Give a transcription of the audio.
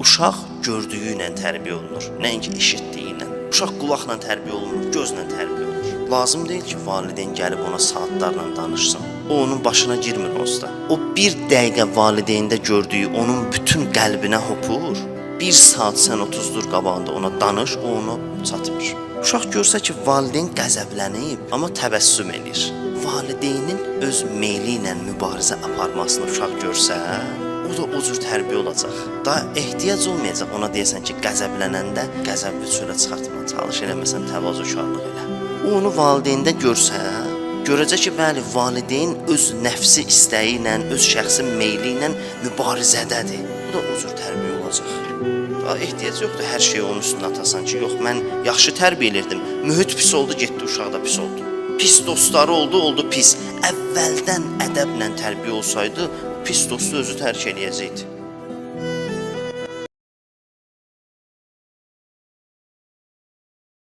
uşaq gördüyü ilə tərbiyə olunur, nəinki eşitdiyi ilə. Uşaq qulaqla tərbiyə olunur, gözlə tərbiyə olunur. Lazım deyil ki, valideyn gəlib ona saatlarla danışsın. O onun başına girmir onsuz da. O bir dəqiqə valideyndə gördüyü onun bütün qəlbinə hopur. Bir saat sən 30 dur qabağında ona danış, o ona çatmır. Uşaq görsə ki, valideyn qəzəblənib, amma təbəssüm edir. Valideynin öz meyli ilə mübarizə aparmasını uşaq görsə, o da o cür tərbiyə olacaq. Daha ehtiyac olmayacaq ona deyəsən ki, qəzəblənəndə qəzəbli çölə çıxartma, çalış eləməsən təvazökarlıq elə. O onu valideyndə görsə, görəcək ki, bəli, valideyn öz nəfsi istəyi ilə, öz şəxsi meyli ilə mübarizədədir. Bu da o cür tərbiyə olacaq. Daha ehtiyac yoxdur hər şeyi onun üstünə atasan ki, yox, mən yaxşı tərbiyə edirdim, mühit pis oldu, getdi, uşaq da pis oldu. Pis dostları oldu, oldu pis. Əvvəldən ədəblə tərbiyə olsaydı, pis dostu özü tərk eləyəcəkdi.